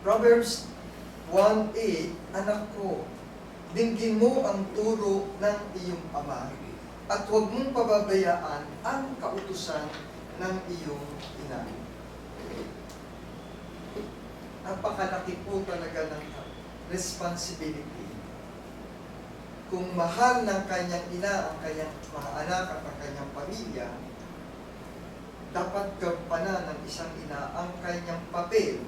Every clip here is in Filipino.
Proverbs 1:8, anak ko, dinggin mo ang turo ng iyong ama at huwag mong pababayaan ang kautusan ng iyong ina. Napakalaki po talaga ng responsibility. Kung mahal ng kanyang ina ang kanyang mga anak at ang kanyang pamilya, dapat gampanan ng isang ina ang kanyang papel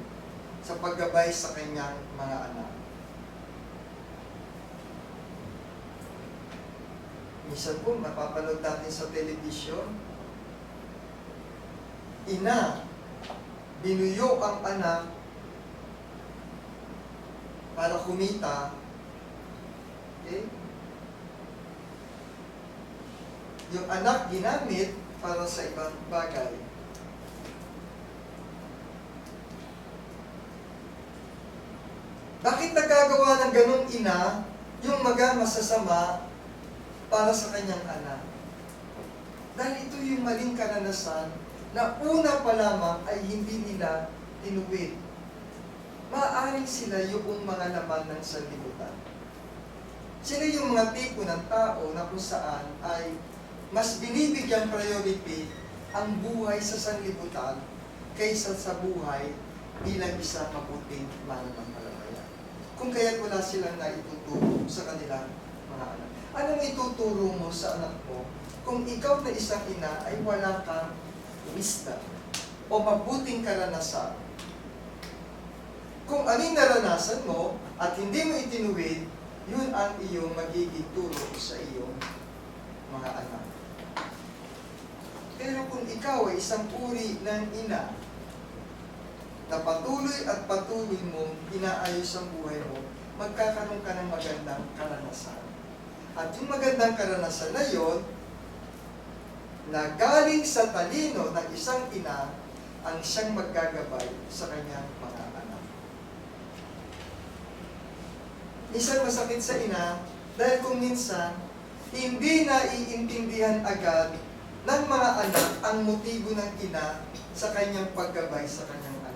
sa paggabay sa kanyang mga anak. Minsan po, mapapanood natin sa telebisyon, ina, binuyo ang anak para kumita, okay? Yung anak ginamit para sa ibang bagay. Bakit nagkagawa ng ganun ina yung masasama para sa kanyang anak? Dahil ito yung maling karanasan na una pa lamang ay hindi nila tinuwid. Maaaring sila yung mga laman ng sanlibutan. Sila yung mga tipo ng tao na kung saan ay mas binibigyan priority ang buhay sa sanlibutan kaysa sa buhay bilang isang mabuting mananampalataya. Kung kaya't wala silang naituturo sa kanilang mga anak. Anong ituturo mo sa anak mo kung ikaw na isang ina ay wala kang wisdom o mabuting karanasan? Kung anong naranasan mo at hindi mo itinuwid, yun ang iyong magiging turo sa iyong mga anak. Pero kung ikaw ay isang uri ng ina na patuloy at patuloy mong inaayos ang buhay mo, magkakaroon ka ng magandang karanasan. At yung magandang karanasan na yon, na galing sa talino ng isang ina, ang siyang maggagabay sa kanyang mga anak. Minsan masakit sa ina, dahil kung minsan, hindi naiintindihan agad ng mga anak ang motibo ng ina sa kanyang paggabay sa kanyang anak.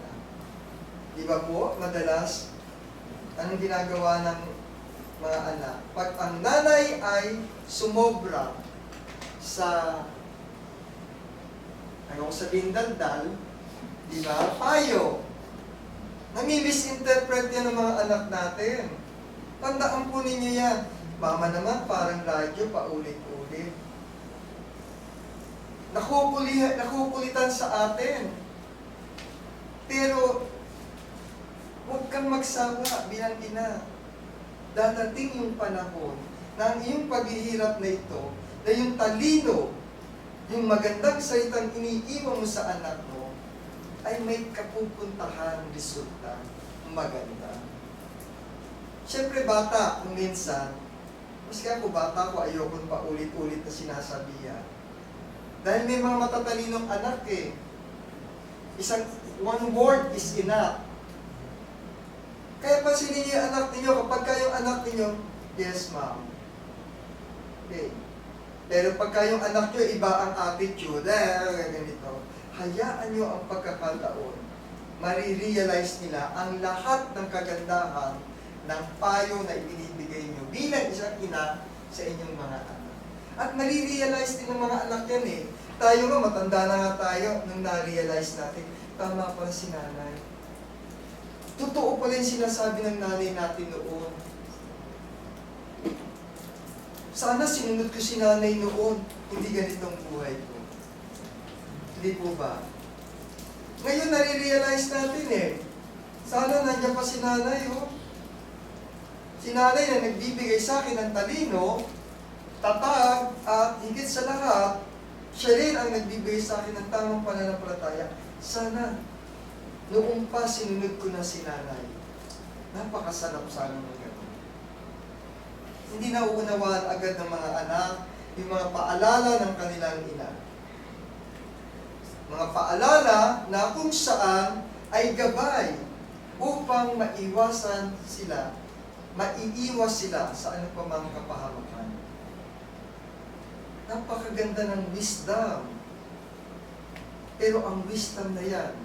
Di ba po, madalas, anong ginagawa ng mga anak? Pag ang nanay ay sumobra sa, ano ko sabihin, daldal, di ba? Payo. Nami-misinterpret yan ng mga anak natin. Tandaan po ninyo yan. Mama naman, parang radyo, paulit-ulit. Nakukulitan sa atin. Pero, huwag kang magsawa bilang ina. Dadating yung panahon na ang iyong paghihirap na ito, na yung talino, yung magandang salitang iniiwan mo sa anak mo, ay may kapupuntahan resulta maganda. Siyempre bata, kung minsan, maski ako bata ko, ayokon pa ulit-ulit na sinasabihan. Dahil may mga matatalinong anak eh. One word is enough. Kaya pansinin niyo yung anak ninyo, kapag kayong anak ninyo, yes ma'am. Okay. Pero pag kayong anak nyo, iba ang attitude, ganito. Hayaan nyo ang pagkakataon. Marirealize nila ang lahat ng kagandahan ng payo na ibinibigay nyo bilang isang ina sa inyong mga anak. At marirealize din ng mga anak yan eh. Tayo nga, matanda na nga tayo nung na-realize natin, tama pala si nanay. Totoo pala yung sinasabi ng nanay natin noon. Sana sinunod ko si nanay noon, hindi ganitong buhay ko. Hindi po ba? Ngayon nare-realize natin eh. Sana nandiyan pa si nanay oh. Si nanay na nagbibigay sa akin ng talino, tatag, at higit sa lahat, siya rin ang nagbibigay sa akin ng tamang pananampalataya. Sana, noong pa sinunod ko na si nanay. Napakasarap sana ng gano'n. Hindi nauunawaan agad ng mga anak yung mga paalala ng kanilang ina. Mga paalala na kung saan ay gabay upang maiiwas sila sa ano pa mang kapahamakan. Napakaganda ng wisdom. Pero ang wisdom na yan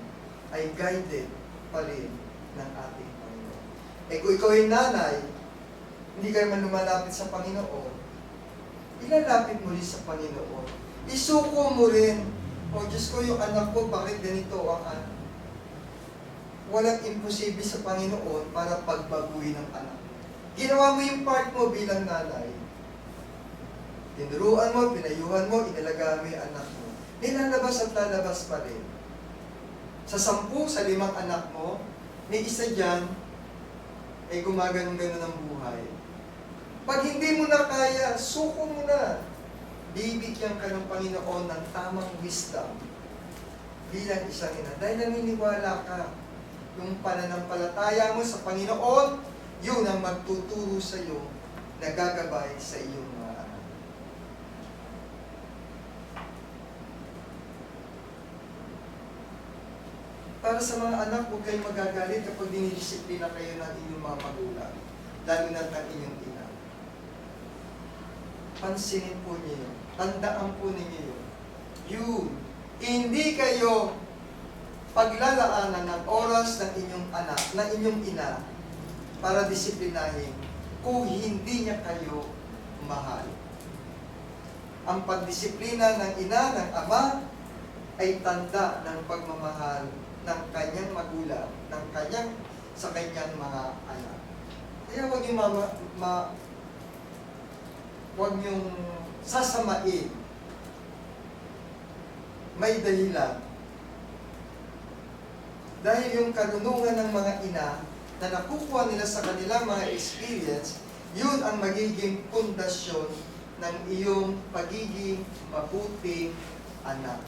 ay guided pa rin ng ating Panginoon. Eh kung ikaw ay nanay, hindi kayo man lumalapit sa Panginoon, ilalapit mo rin sa Panginoon. Isuko mo rin, o Diyos ko, yung anak ko, bakit ganito ang anak? Walang imposible sa Panginoon para pagbaguhin ng anak. Ginawa mo yung part mo bilang nanay. Tinuruan mo, pinayuhan mo, inalagaan mo yung anak mo. Nilalabas at lalabas pa rin. Sa 10, sa 5 anak mo, may isa dyan, ay gumaganon-ganon ang buhay. Pag hindi mo na kaya, suko mo na. Bibigyan ka ng Panginoon ng tamang wisdom bilang isang ina. Dahil naniniwala ka, yung pananampalataya mo sa Panginoon, yun ang magtuturo sa iyo, nagagabay sa iyong mga anak. Para sa mga anak, huwag kayong magagalit kapag dinidisiplina kayo ng inyong mga magulang, lalo na ng inyong ina. Pansinin po niyo yun. Tandaan po ninyo yun. Yun. Hindi kayo paglalaanan ng oras ng inyong anak, ng inyong ina, para disiplinahin kung hindi niya kayo mahal. Ang pagdisiplina ng ina, ng ama, ay tanda ng pagmamahal ng kanyang magulang, sa kanyang mga anak. Kaya huwag yung huwag niyong sasamain. May dahilan. Dahil yung karunungan ng mga ina na nakukuha nila sa kanilang mga experience, yun ang magiging pundasyon ng iyong pagiging mabuting anak.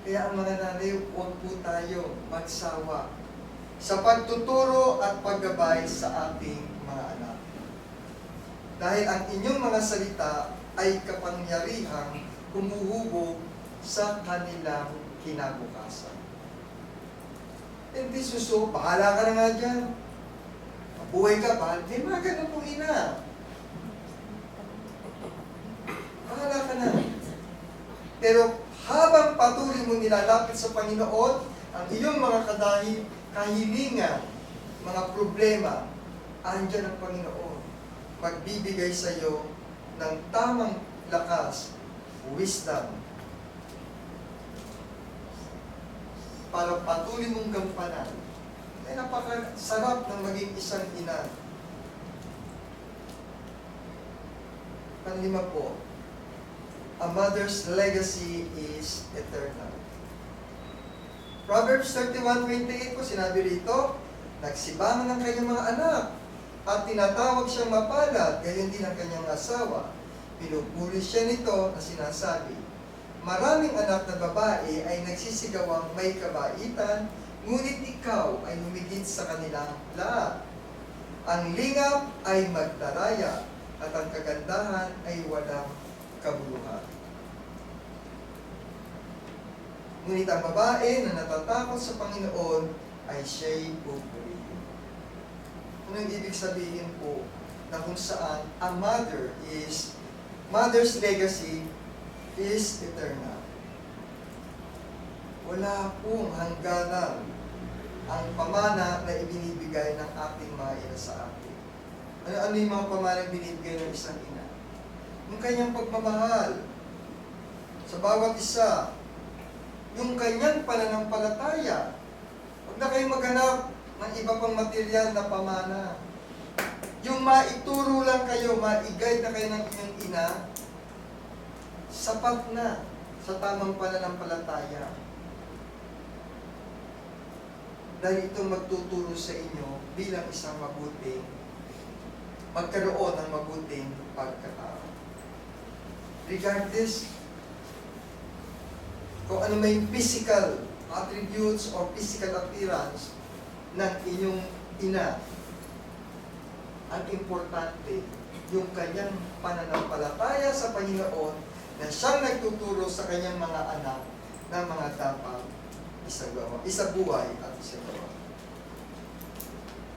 Kaya ang mga nanay, huwag po tayo magsawa sa pagtuturo at paggabay sa ating mga anak. Dahil ang inyong mga salita ay kapangyarihang humuhubog sa kanilang kinabukasan. Hindi suso, bahala ka na nga dyan. Mabuhay ka, bahala. May mga ganun pong ina. Bahala ka na. Pero habang patuloy mo nilalapit sa Panginoon, ang iyong mga kahilingan, mga problema, andyan ang Panginoon. Magbibigay sa iyo ng tamang lakas, wisdom, para patuloy mong gampanan. Ay napakasarap ng maging isang ina. Panlima po, a mother's legacy is eternal. Proverbs 31:28 po, sinabi rito, nagsibangan ng kanyang mga anak at tinatawag siyang mapalad, gayon din ang kanyang asawa. Pinupuri siya nito na sinasabi, maraming anak na babae ay nagsisigawang may kabaitan, ngunit ikaw ay humigit sa kanilang lahat. Ang lingap ay magdaraya, at ang kagandahan ay walang kabuluhan. Ngunit ang babae na natatakot sa Panginoon ay siya'y pupurihin. Anong ibig sabihin po na kung saan a mother's legacy is eternal. Wala pong hangganan ang pamana na ibinibigay ng ating mga ina sa atin. Ano yung mga pamana na binibigay ng isang ina? Yung kanyang pagmamahal sa bawat isa, yung kanyang pananampalataya. Huwag na kayong maghanap ng iba pang material na pamana. Yung maituro lang kayo, ma-guide na kayo ng inyong ina, sapat na sa tamang pananampalataya. Dahil ito magtuturo sa inyo bilang isang magkaroon ng mabuting pagkatao. Regardless kung ano may physical attributes or physical appearance ng inyong ina, ang importante, yung kanyang pananampalataya sa Panginoon na siyang nagtuturo sa kanyang mga anak ng mga dapat isabuhay at isagawa.